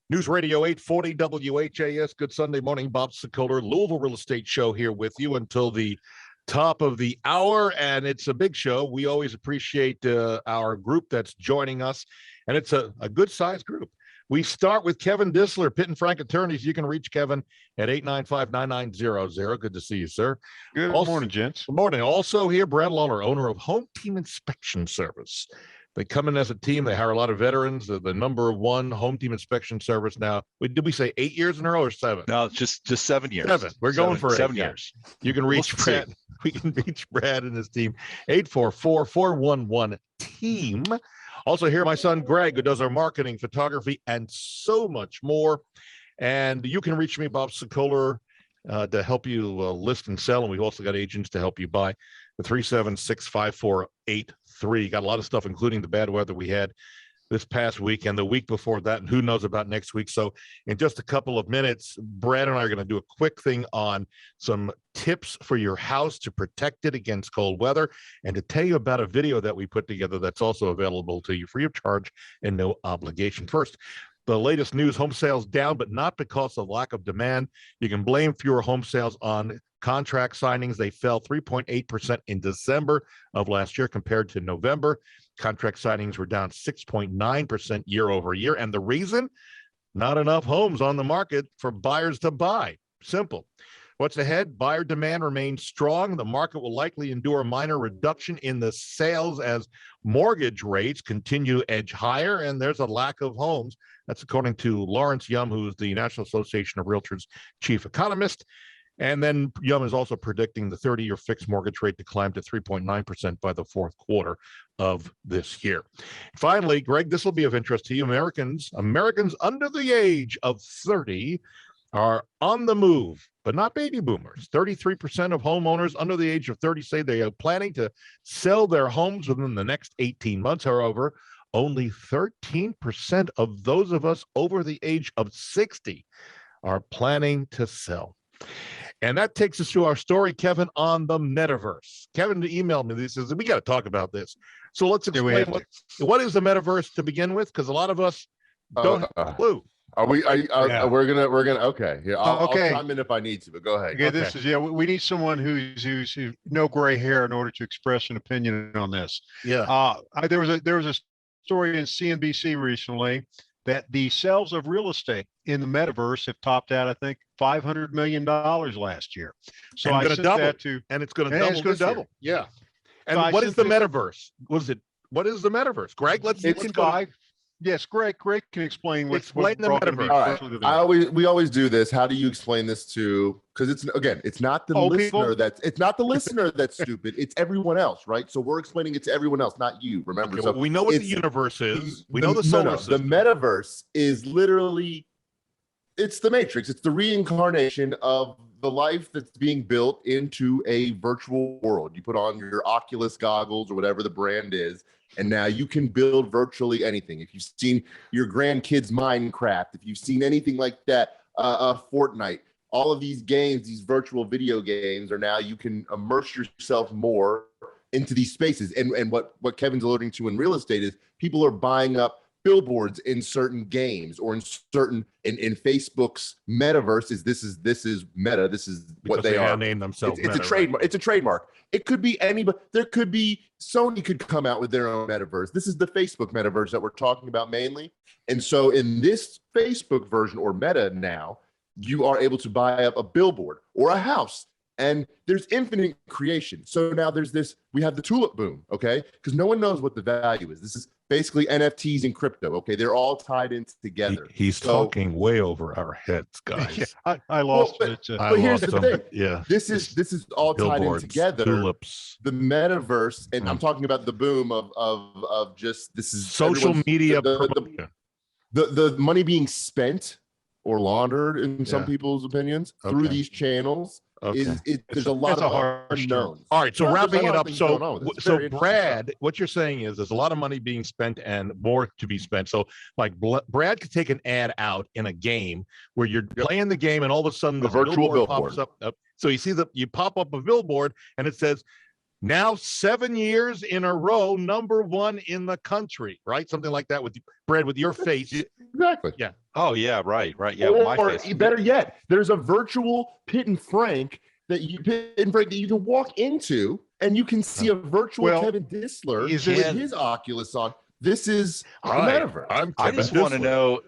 News Radio 840 WHAS. Good Sunday morning. Bob Sokoler, Louisville Real Estate Show here with you until the top of the hour. And it's a big show. We always appreciate our group that's joining us. And it's a good-sized group. We start with Kevin Dissler, Pitt and Frank Attorneys. You can reach Kevin at 895-9900. Good to see you, sir. Good morning, gents. Good morning. Also here, Brad Lawler, owner of Home Team Inspection Service. They come in as a team. They hire a lot of veterans. They're the number one home team inspection service now. Did we say 8 years in a row or 7? No, it's just 7 years. 7. We're going for 7 years. You can reach Brad. We can reach Brad and his team. 844-411-TEAM. Also here, my son Greg, who does our marketing, photography, and so much more. And you can reach me, Bob Sokoler, to help you list and sell. And we've also got agents to help you buy. The 376-5483. Got a lot of stuff, including the bad weather we had this past week and the week before that, and who knows about next week. So in just a couple of minutes, Brad and I are going to do a quick thing on some tips for your house to protect it against cold weather, and to tell you about a video that we put together that's also available to you free of charge and no obligation. First, the latest news: home sales down, but not because of lack of demand. You can blame fewer home sales on contract signings. They fell 3.8% in December of last year compared to November. Contract signings were down 6.9% year over year. And the reason? Not enough homes on the market for buyers to buy. Simple. What's ahead? Buyer demand remains strong. The market will likely endure a minor reduction in the sales as mortgage rates continue to edge higher, and there's a lack of homes. That's according to Lawrence Yum, who's the National Association of Realtors chief economist. And then Yum is also predicting the 30-year fixed mortgage rate to climb to 3.9% by the fourth quarter of this year. Finally, Greg, this will be of interest to you. Americans under the age of 30 are on the move, but not baby boomers. 33% of homeowners under the age of 30 say they are planning to sell their homes within the next 18 months. However, only 13% of those of us over the age of 60 are planning to sell. And that takes us to our story, Kevin, on the metaverse. Kevin emailed me. He says, we got to talk about this. So let's explain what is the metaverse to begin with, because a lot of us don't have a clue. We're gonna okay. Yeah, I'll chime in if I need to, but go ahead. Okay, this is we need someone who's no gray hair in order to express an opinion on this. Yeah. There was a story in CNBC recently that the sales of real estate in the metaverse have topped out, I think, $500 million last year. So I sent that to, and it's going to double. It's going to double. Yeah. And so what is the metaverse? What is the metaverse? Greg, let's go. Yes, Greg can explain what the metaverse. All right. We always do this. How do you explain this to? Because it's not the listener that's stupid. It's everyone else, right? So we're explaining it to everyone else, not you. Remember, okay, so we know what the universe is. We know the solar system. The metaverse is literally, it's the Matrix. It's the reincarnation of the life that's being built into a virtual world. You put on your Oculus goggles or whatever the brand is, and now you can build virtually anything. If you've seen your grandkids' Minecraft, if you've seen anything like that, Fortnite, all of these games, these virtual video games are now, you can immerse yourself more into these spaces. And what Kevin's alluding to in real estate is people are buying up billboards in certain games or in Facebook's metaverse. This is Meta. This is what they are. Name themselves. It's a trademark. It's a trademark. It could be anybody. There could be Sony could come out with their own metaverse. This is the Facebook metaverse that we're talking about mainly. And so in this Facebook version or Meta now, you are able to buy up a billboard or a house. And there's infinite creation. So now we have the tulip boom, okay? Because no one knows what the value is. This is basically NFTs and crypto, okay? They're all tied in together. He's talking way over our heads, guys. Yeah, I lost it. But here's the thing. Yeah. This is all tied in together. Tulips. The metaverse, and I'm talking about the boom of just, this is social media. The money being spent or laundered in some people's opinions through these channels. Okay. There's a lot of unknowns. All right, so wrapping it up. So Brad, what you're saying is there's a lot of money being spent and more to be spent. So like Brad could take an ad out in a game where you're playing the game and all of a sudden the virtual billboard pops up. So you see you pop up a billboard and it says, Now 7 years in a row, #1 in the country, right? Something like that with Brad, with your face. Exactly. Yeah. Oh yeah, right. Yeah, my Or face. better yet, there's a virtual Pitt and Frank that you can walk into, and you can see a virtual Kevin Disler with his Oculus on. This is the metaverse. I just want to know,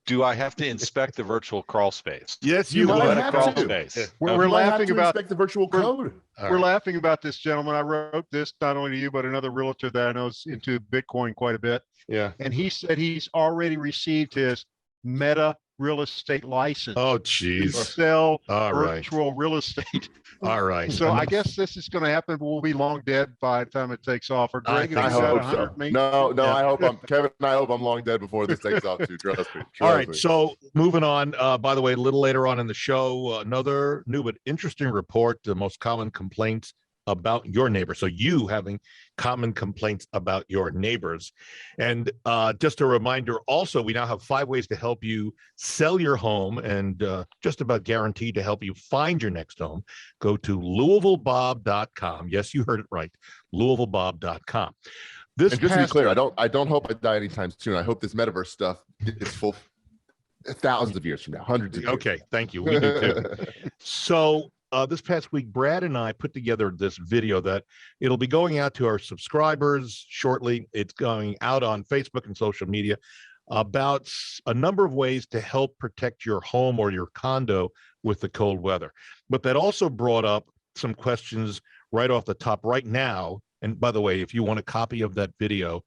do I have to inspect the virtual crawl space? Yes, you might a have crawl to. space. We're laughing about the virtual code. We're laughing about this, gentleman. I wrote this not only to you, but another realtor that I know is into Bitcoin quite a bit. Yeah. And he said he's already received his Meta real estate license. Oh, To geez. sell All right. virtual real estate. All right. So I guess this is going to happen, but we'll be long dead by the time it takes off. Or Greg, I have you got hope so. 100 million? No, Yeah. I hope I'm Kevin. I hope I'm long dead before this takes off too. Trust me. All right. So moving on, by the way, a little later on in the show, another new but interesting report, the most common complaints about your neighbor. So you having common complaints about your neighbors. And just a reminder, also, we now have 5 ways to help you sell your home and just about guaranteed to help you find your next home. Go to LouisvilleBob.com. Yes, you heard it right. LouisvilleBob.com. This and just to be clear, I don't hope I die anytime soon. I hope this metaverse stuff is full thousands of years from now, hundreds of years. Okay, thank you. We do too. So this past week, Brad and I put together this video that it'll be going out to our subscribers shortly. It's going out on Facebook and social media about a number of ways to help protect your home or your condo with the cold weather. But that also brought up some questions right off the top right now. And by the way, if you want a copy of that video,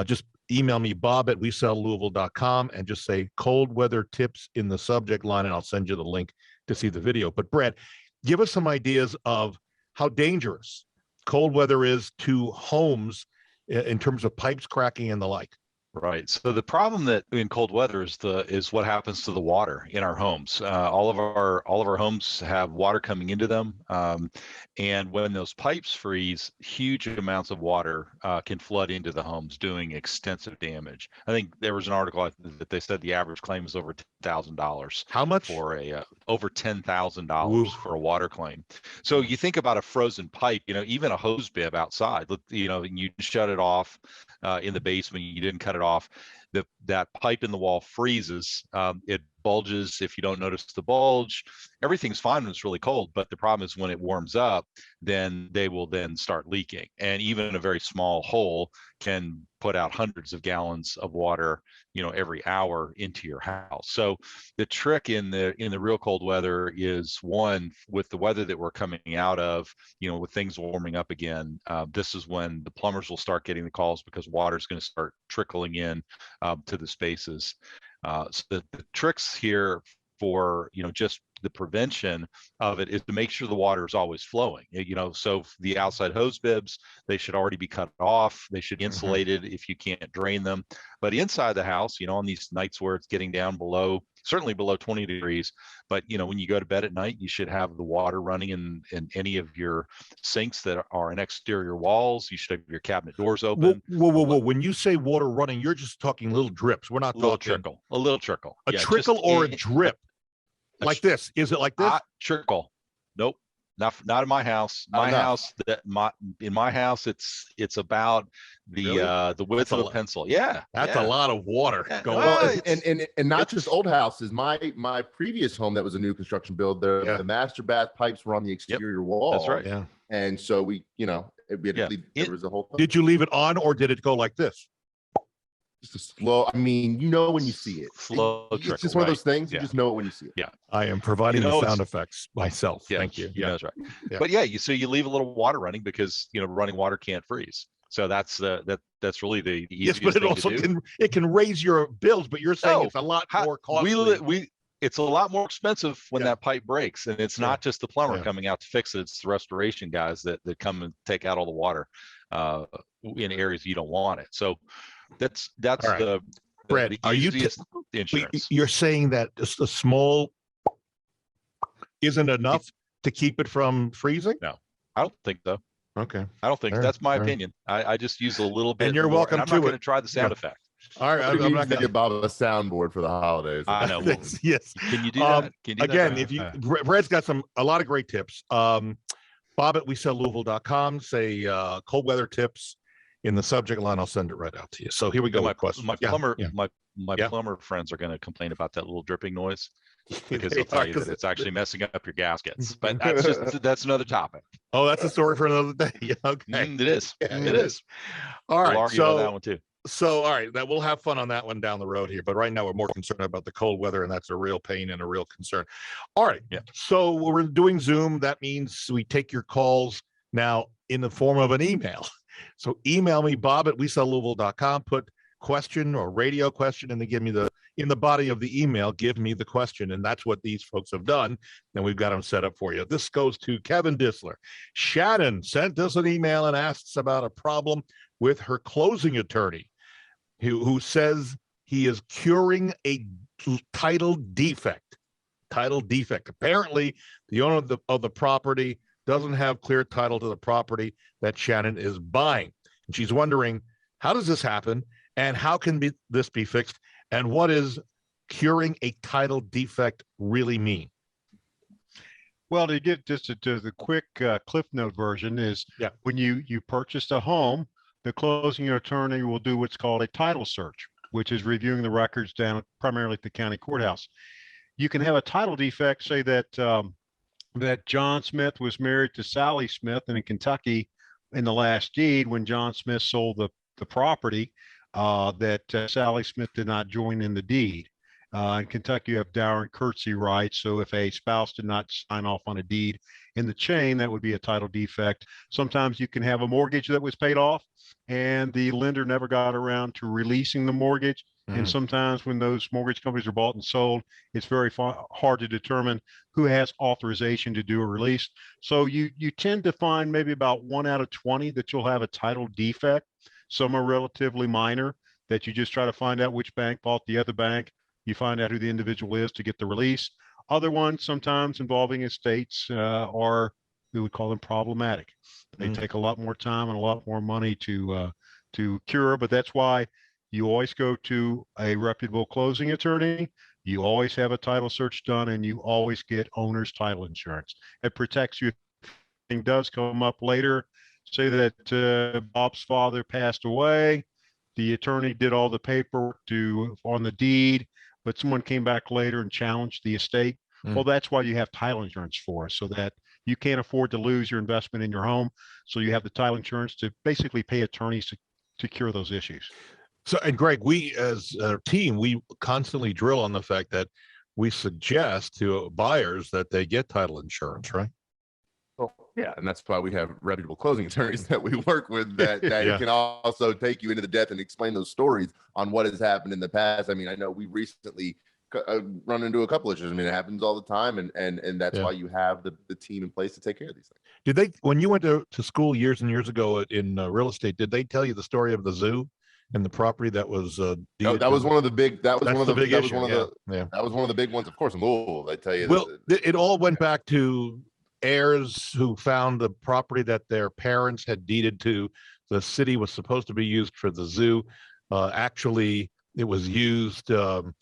just email me, bob@wesellouisville.com, and just say cold weather tips in the subject line, and I'll send you the link to see the video. But Brad, give us some ideas of how dangerous cold weather is to homes in terms of pipes cracking and the like. Right. So the problem that in cold weather is what happens to the water in our homes. All of our homes have water coming into them, and when those pipes freeze, huge amounts of water can flood into the homes, doing extensive damage. I think there was an article that they said the average claim is over $10,000. How much? For over $10,000 for a water claim. So you think about a frozen pipe, even a hose bib outside, you shut it off in the basement, you didn't cut it off, that pipe in the wall freezes, it bulges. If you don't notice the bulge, everything's fine when it's really cold, but the problem is when it warms up, then they will then start leaking, and even a very small hole can put out hundreds of gallons of water every hour into your house. So the trick in the real cold weather is, one, with the weather that we're coming out of, with things warming up again, this is when the plumbers will start getting the calls because water is going to start trickling in to the spaces. So the tricks here for just the prevention of it is to make sure the water is always flowing. So the outside hose bibs, they should already be cut off. They should be insulated if you can't drain them. But inside the house, on these nights where it's getting down certainly below 20 degrees, but when you go to bed at night, you should have the water running in any of your sinks that are in exterior walls. You should have your cabinet doors open. Whoa. When you say water running, you're just talking little drips. We're not talking a little trickle. A trickle or a drip. Like this? Is it like this? Trickle. Nope. Not in my house. In my house, it's about the width of a pencil. Yeah, that's a lot of water going on. And not just old houses. My previous home that was a new construction build, the master bath pipes were on the exterior wall. That's right. Yeah. And so we had to leave, there was a whole thing. Did you leave it on, or did it go like this? Just a slow, when you see it. Slow trickle. It's just one of those things, you just know it when you see it. Yeah. I am providing the sound effects myself. Yeah, thank you. Yeah, that's right. Yeah. But so you leave a little water running because running water can't freeze. So that's really the easiest but it thing also to do. can raise your bills, but you're saying it's a lot more costly. It's a lot more expensive when that pipe breaks, and it's not just the plumber coming out to fix it. It's the restoration guys that come and take out all the water in areas you don't want it. So that's right. Brad, the are you insurance. You're saying that a small isn't enough to keep it from freezing? No, I don't think so. Okay, I don't think that's my opinion. I just use a little bit. And you're welcome I'm to not going to try the sound effect. All right, I'm not going to give Bob a soundboard for the holidays. I know. Yes. Can you do that? Again, if you Brad's got a lot of great tips. Bob@WeSellLouisville.com. Say cold weather tips in the subject line. I'll send it right out to you. So here we go. My with questions. my Yeah, plumber yeah. my Yeah. plumber friends are going to complain about that little dripping noise because They they'll tell are, you 'cause that it's actually messing up your gaskets. But that's another topic. Oh, that's a story for another day. Yeah, okay. It is. Yeah, It is. All We'll right. argue about that one too. So, all right, that we'll have fun on that one down the road here. But right now, we're more concerned about the cold weather, and that's a real pain and a real concern. All right. Yeah. So we're doing Zoom. That means we take your calls now in the form of an email. So email me, Bob@WeSellLouisville.com. Put question or radio question, and they give me in the body of the email, give me the question. And that's what these folks have done. And we've got them set up for you. This goes to Kevin Disler. Shannon sent us an email and asks about a problem with her closing attorney who says he is curing a title defect. Apparently, the owner of the property doesn't have clear title to the property that Shannon is buying. And she's wondering, how does this happen? And how can this be fixed? And what does curing a title defect really mean? Well, to get just to the quick Cliff Note version is when you purchased a home, the closing attorney will do what's called a title search, which is reviewing the records down primarily at the county courthouse. You can have a title defect, say that that John Smith was married to Sally Smith, and in Kentucky, in the last deed, when John Smith sold the property, that Sally Smith did not join in the deed. In Kentucky, you have dower and courtesy rights. So if a spouse did not sign off on a deed in the chain, that would be a title defect. Sometimes you can have a mortgage that was paid off and the lender never got around to releasing the mortgage. And sometimes when those mortgage companies are bought and sold, it's very hard to determine who has authorization to do a release. So you tend to find maybe about 1 out of 20 that you'll have a title defect. Some are relatively minor that you just try to find out which bank bought the other bank. You find out who the individual is to get the release. Other ones, sometimes involving estates, are, we would call them problematic. They take a lot more time and a lot more money to cure, but that's why you always go to a reputable closing attorney. You always have a title search done, and you always get owner's title insurance. It protects you if anything does come up later. Say that Bob's father passed away. The attorney did all the paperwork on the deed, but someone came back later and challenged the estate. Well, that's why you have title insurance for, so that you can't afford to lose your investment in your home. So you have the title insurance to basically pay attorneys to cure those issues. So, and Greg, we as a team, we constantly drill on the fact that we suggest to buyers that they get title insurance, right? Well, yeah, and that's why we have reputable closing attorneys that we work with that can also take you into the depth and explain those stories on what has happened in the past. I mean, I know we recently run into a couple issues. I mean, it happens all the time, and that's why you have the team in place to take care of these things. Did they, when you went to school years and years ago in real estate, did they tell you the story of the zoo and the property that was no, that was one of the big that was one of the big that issue. was one of the that was one of the big ones, of course, in Louisville. I tell you, well, it all went back to heirs who found the property that their parents had deeded to the city was supposed to be used for the zoo. Actually, it was used for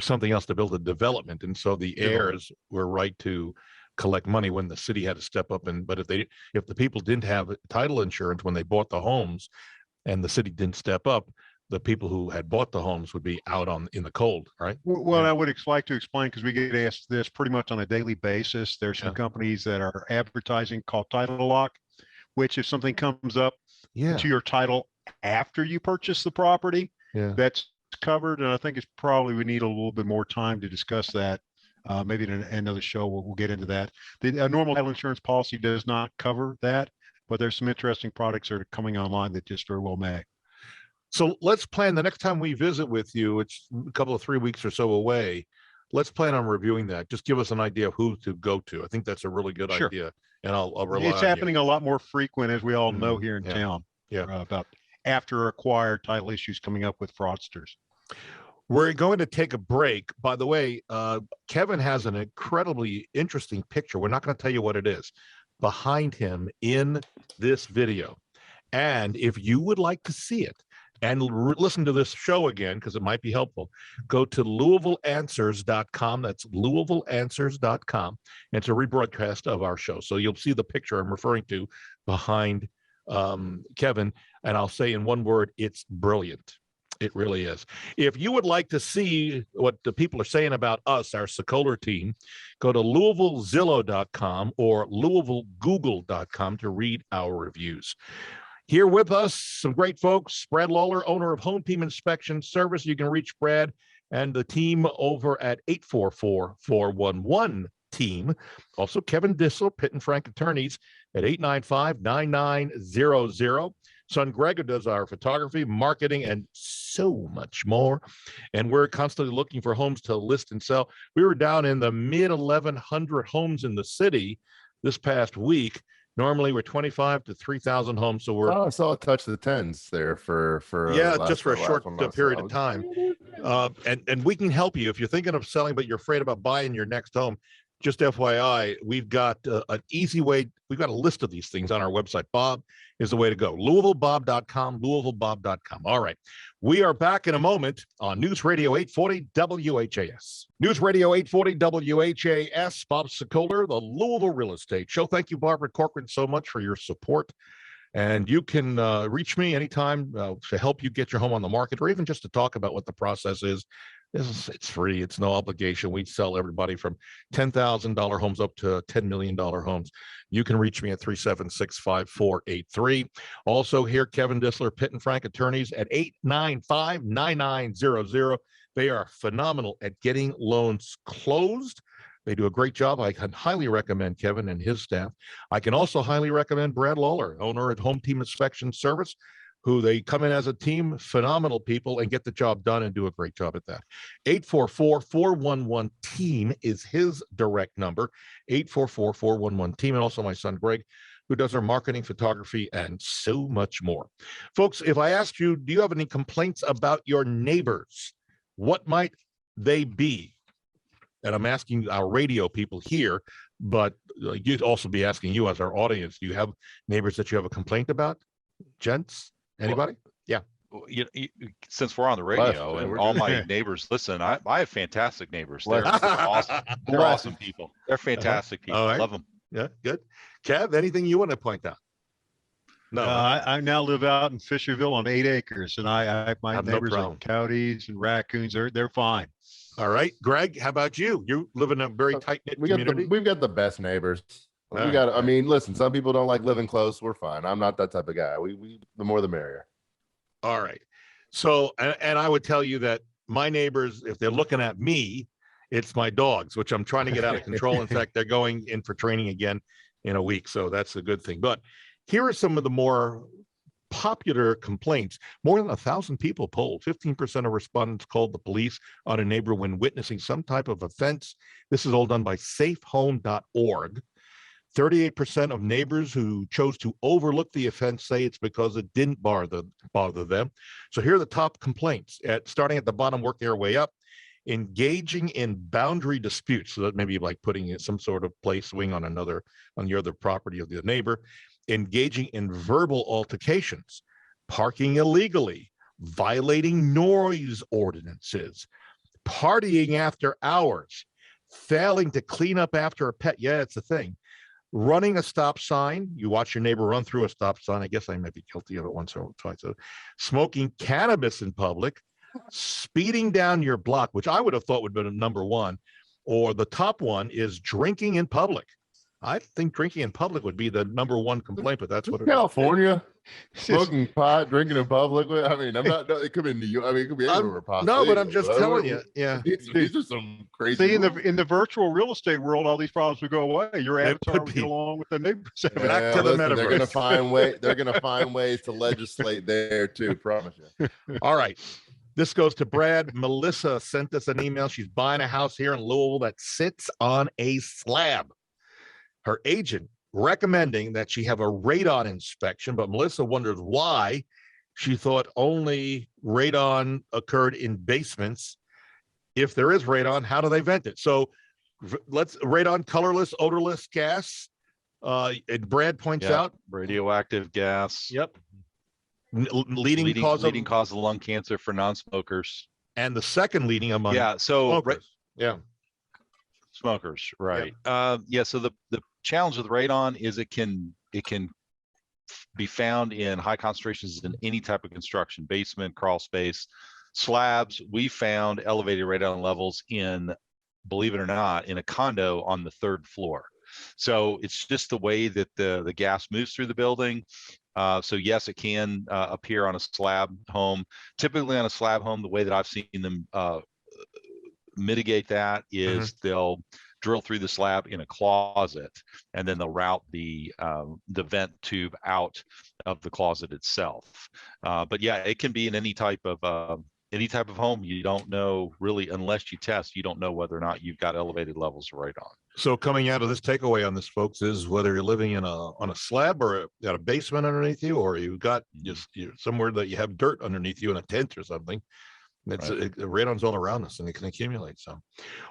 something else to build a development, and so the heirs were right to collect money when the city had to step up. But if the people didn't have title insurance when they bought the homes, and the city didn't step up, the people who had bought the homes would be out in the cold, right? Well, I would like to explain, because we get asked this pretty much on a daily basis. There's some companies that are advertising called Title Lock, which if something comes up to your title after you purchase the property, that's covered. And I think it's probably, we need a little bit more time to discuss that. Maybe in another show, we'll get into that. The normal title insurance policy does not cover that, but there's some interesting products that are coming online that just very well may. So let's plan the next time we visit with you. It's a couple of 3 weeks or so away. Let's plan on reviewing that. Just give us an idea of who to go to. I think that's a really good idea, and I'll rely on It's happening a lot more frequent, as we all know here in town. About after acquired title issues coming up with fraudsters. We're going to take a break. By the way, Kevin has an incredibly interesting picture. We're not going to tell you what it is behind him in this video. And if you would like to see it and listen to this show again, because it might be helpful, go to LouisvilleAnswers.com. That's LouisvilleAnswers.com. And it's a rebroadcast of our show. So you'll see the picture I'm referring to behind Kevin. And I'll say in one word, it's brilliant. It really is. If you would like to see what the people are saying about us, our Sokoler team, go to LouisvilleZillow.com or LouisvilleGoogle.com to read our reviews. Here with us, some great folks. Brad Lawler, owner of Home Team Inspection Service. You can reach Brad and the team over at 844-411-TEAM. Also, Kevin Dissel, Pitt and Frank Attorneys at 895-9900. Son Greg, who does our photography, marketing, and so much more. And we're constantly looking for homes to list and sell. We were down in the mid 1,100 homes in the city this past week. Normally we're 25 to 3,000 homes. So I saw a touch of the tens there for just for a short period of time. And we can help you if you're thinking of selling, but you're afraid about buying your next home. Just FYI, we've got an easy way. We've got a list of these things on our website. Bob is the way to go. LouisvilleBob.com, LouisvilleBob.com. All right. We are back in a moment on News Radio 840 WHAS. News Radio 840 WHAS. Bob Sokoler, the Louisville Real Estate Show. Thank you, Barbara Corcoran, so much for your support. And you can reach me anytime to help you get your home on the market, or even just to talk about what the process is. It's free. It's no obligation. We sell everybody from $10,000 homes up to $10 million homes. You can reach me at 376-5483. Also here, Kevin Dissler, Pitt and Frank Attorneys at 895-9900. They are phenomenal at getting loans closed. They do a great job. I can highly recommend Kevin and his staff. I can also highly recommend Brad Lawler, owner at Home Team Inspection Service, who they come in as a team, phenomenal people, and get the job done and do a great job at that. 844-411-TEAM is his direct number, 844-411-TEAM, and also my son, Greg, who does our marketing, photography, and so much more. Folks, if I asked you, do you have any complaints about your neighbors? What might they be? And I'm asking our radio people here, but you'd also be asking you as our audience, do you have neighbors that you have a complaint about? Gents? Anybody? Yeah. Since we're on the radio and all my neighbors listen, I have fantastic neighbors. They're awesome. They're awesome people. They're fantastic people. All right. Love them. Yeah, good. Kev, anything you want to point out? No. I now live out in Fisherville on 8 acres, and my neighbors are coyotes and raccoons. They're fine. All right, Greg, how about you? You live in a very tight-knit community. We've got the best neighbors. I mean, listen, some people don't like living close. We're fine. I'm not that type of guy. We the more the merrier. All right. So, and I would tell you that my neighbors, if they're looking at me, it's my dogs, which I'm trying to get out of control. In fact, they're going in for training again in a week. So that's a good thing. But here are some of the more popular complaints. More than 1,000 people polled. 15% of respondents called the police on a neighbor when witnessing some type of offense. This is all done by safehome.org. 38% of neighbors who chose to overlook the offense say it's because it didn't bother them. So here are the top complaints. Starting at the bottom, work their way up. Engaging in boundary disputes. So that may be like putting in some sort of play swing on the other property of the neighbor. Engaging in verbal altercations. Parking illegally. Violating noise ordinances. Partying after hours. Failing to clean up after a pet. Yeah, it's a thing. Running a stop sign. You watch your neighbor run through a stop sign. I guess I might be guilty of it once or twice. So, smoking cannabis in public, speeding down your block, which I would have thought would have been number one, or the top one is drinking in public. I think drinking in public would be the number one complaint, but that's what it California, smoking pot, drinking in public. I mean, I'm not. It could be in New York. I mean, it could be anywhere possible. No, but I'm just telling you. Yeah, these are some crazy. See, in the virtual real estate world, all these problems would go away. Your avatar would get along with the neighbors. Back to the metaverse. They're going to find They're going to find ways to legislate there too. Promise you. All right. This goes to Brad. Melissa sent us an email. She's buying a house here in Louisville that sits on a slab. Her agent recommending that she have a radon inspection, but Melissa wonders why. She thought only radon occurred in basements. If there is radon, how do they vent it? So radon, colorless, odorless gas. And Brad points out radioactive gas. Yep. leading cause of lung cancer for non-smokers. And the second leading among smokers. Yeah. Smokers, right. So the challenge with radon is it can be found in high concentrations in any type of construction, basement, crawl space, slabs. We found elevated radon levels in, believe it or not, in a condo on the 3rd floor. So it's just the way that the gas moves through the building. So yes, it can appear on a slab home. Typically on a slab home, the way that I've seen them mitigate that is they'll drill through the slab in a closet, and then they'll route the vent tube out of the closet itself. But yeah, it can be in any type of home. You don't know really, unless you test, you don't know whether or not you've got elevated levels of radon. So coming out of this takeaway on this, folks, is whether you're living in on a slab or got a basement underneath you, or you've got just somewhere that you have dirt underneath you in a tent or something. Radon's all around us and it can accumulate. So,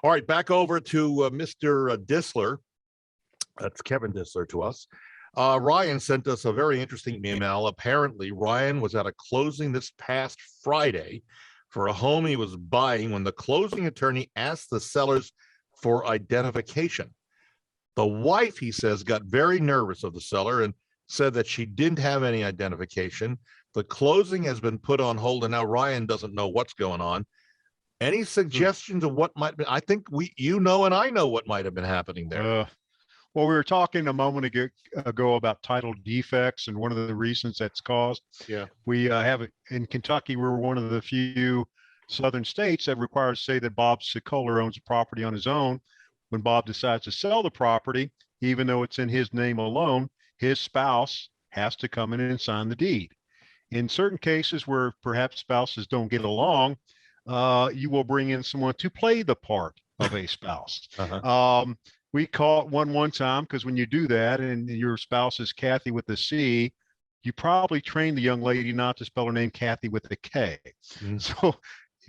all right, back over to Mr. Disler. That's Kevin Disler to us. Ryan sent us a very interesting email. Apparently, Ryan was at a closing this past Friday for a home he was buying when the closing attorney asked the sellers for identification. The wife, he says, got very nervous of the seller and said that she didn't have any identification. The closing has been put on hold, and now Ryan doesn't know what's going on. Any suggestions of what might be? I think and I know what might have been happening there. Well, we were talking a moment ago about title defects and one of the reasons that's caused. Yeah. We have in Kentucky, we're one of the few southern states that requires to say that Bob Sokoler owns a property on his own. When Bob decides to sell the property, even though it's in his name alone, his spouse has to come in and sign the deed. In certain cases where perhaps spouses don't get along, you will bring in someone to play the part of a spouse. We caught one time because when you do that and your spouse is Kathy with a C, you probably trained the young lady not to spell her name Kathy with a K. So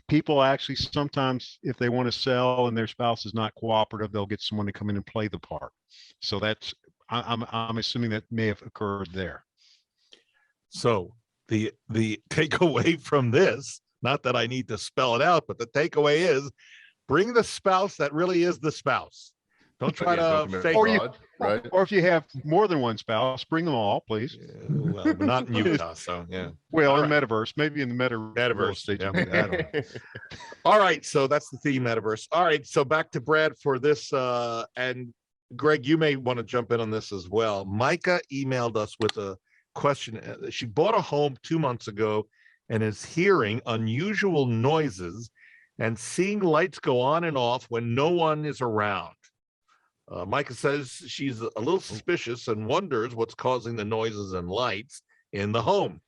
people actually sometimes, if they want to sell and their spouse is not cooperative, they'll get someone to come in and play the part. So that's, I'm assuming that may have occurred there. So the takeaway from this, not that I need to spell it out, but the takeaway is bring the spouse that really is the spouse. Don't try to fake right? Or if you have more than one spouse, bring them all, please. Well, but not in Utah, so yeah. Well, in Metaverse, maybe in the Metaverse. Yeah. All right, so that's the theme, Metaverse. All right, so back to Brad for this, and Greg, you may want to jump in on this as well. Micah emailed us with a question. She bought a home 2 months ago and is hearing unusual noises and seeing lights go on and off when no one is around. Micah says she's a little suspicious and wonders what's causing the noises and lights in the home.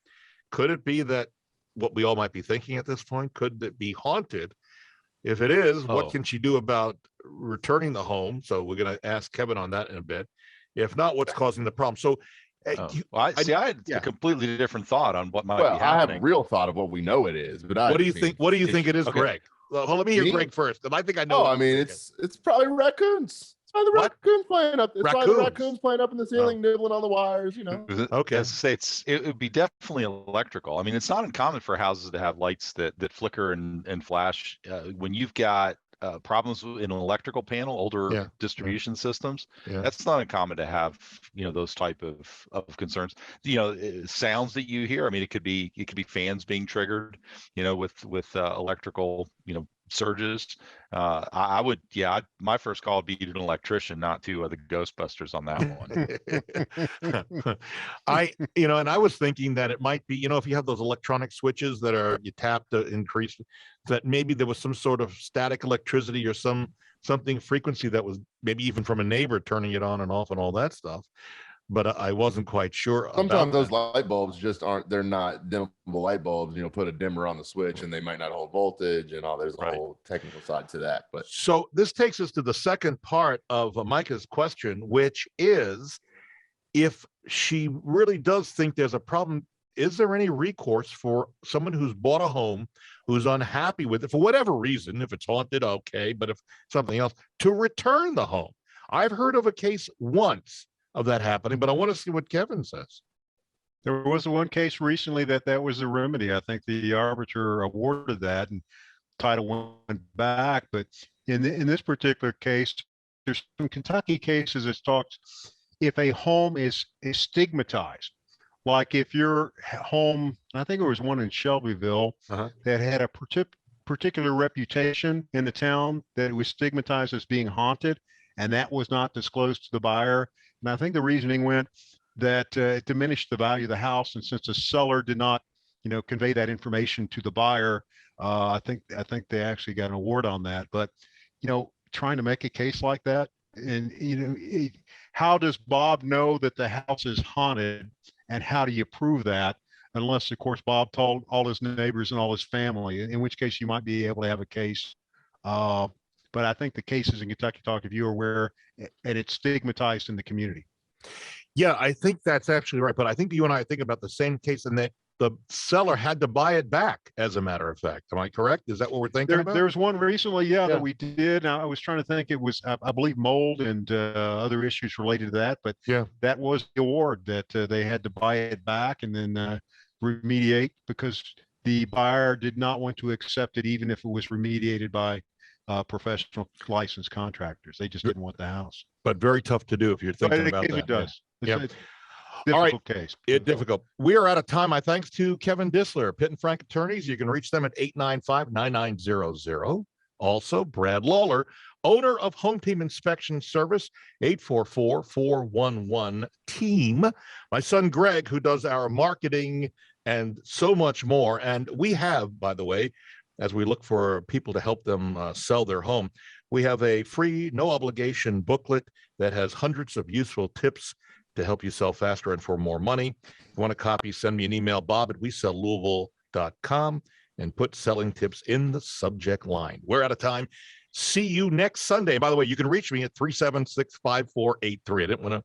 Could it be that what we all might be thinking at this point? Could it be haunted? If it is, what can she do about returning the home? So we're going to ask Kevin on that in a bit. If not, what's causing the problem? So I had a completely different thought on what might be happening. I have a real thought of what we know it is, but what do you think? What do you think it is, Greg? Well, let me hear Greg first, because I think I know. I mean, it's probably raccoons. The raccoons playing up. It's probably the raccoons playing up in the ceiling, nibbling on the wires. Okay. It would be definitely electrical. I mean, it's not uncommon for houses to have lights that flicker and flash. When you've got problems in an electrical panel, older distribution systems, that's not uncommon to have. Those type of concerns. Sounds that you hear. I mean, it could be fans being triggered. With electrical. Surges. I would, my first call would be to an electrician, not to the Ghostbusters on that one. And I was thinking that it might be, if you have those electronic switches that you tap to increase, that maybe there was some sort of static electricity or something frequency that was maybe even from a neighbor turning it on and off and all that stuff. But I wasn't quite sure. Sometimes those light bulbs they're not dimmable light bulbs. Put a dimmer on the switch and they might not hold voltage and all. There's a whole technical side to that. But so this takes us to the second part of Micah's question, which is, if she really does think there's a problem, is there any recourse for someone who's bought a home, who's unhappy with it for whatever reason? If it's haunted, okay, but if something else, to return the home? I've heard of a case once of that happening, but I want to see what Kevin says. There was one case recently that was the remedy. I think the arbiter awarded that and title went back. But in this particular case, there's some Kentucky cases that talks if a home is stigmatized, like if your home, I think there was one in Shelbyville that had a particular reputation in the town, that it was stigmatized as being haunted, and that was not disclosed to the buyer. And I think the reasoning went that it diminished the value of the house, and since the seller did not, convey that information to the buyer, I think they actually got an award on that. But trying to make a case like that, and how does Bob know that the house is haunted, and how do you prove that? Unless, of course, Bob told all his neighbors and all his family, in which case you might be able to have a case. But I think the cases in Kentucky Talk, if you're aware, and it's stigmatized in the community. Yeah, I think that's actually right. But I think you and I think about the same case, and that the seller had to buy it back, as a matter of fact. Am I correct? Is that what we're thinking about? There's one recently, that we did. Now, I was trying to think. It was, I believe, mold and other issues related to that. But that was the award, that they had to buy it back and then remediate, because the buyer did not want to accept it, even if it was remediated by professional licensed contractors. They just didn't want the house. But very tough to do if you're thinking about that. It does. Yeah. Difficult case. Difficult. We are out of time. My thanks to Kevin Dissler, Pitt and Frank Attorneys. You can reach them at 895-9900. Also, Brad Lawler, owner of Home Team Inspection Service, 844-411-TEAM. My son, Greg, who does our marketing and so much more. And we have, by the way, as we look for people to help them sell their home, we have a free, no obligation booklet that has hundreds of useful tips to help you sell faster and for more money. If you want a copy, send me an email, bob@wesellouisville.com, and put selling tips in the subject line. We're out of time. See you next Sunday. By the way, you can reach me at 376-5483. I didn't want to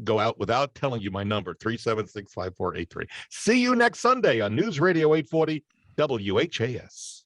go out without telling you my number, 376-5483. See you next Sunday on News Radio 840 WHAS.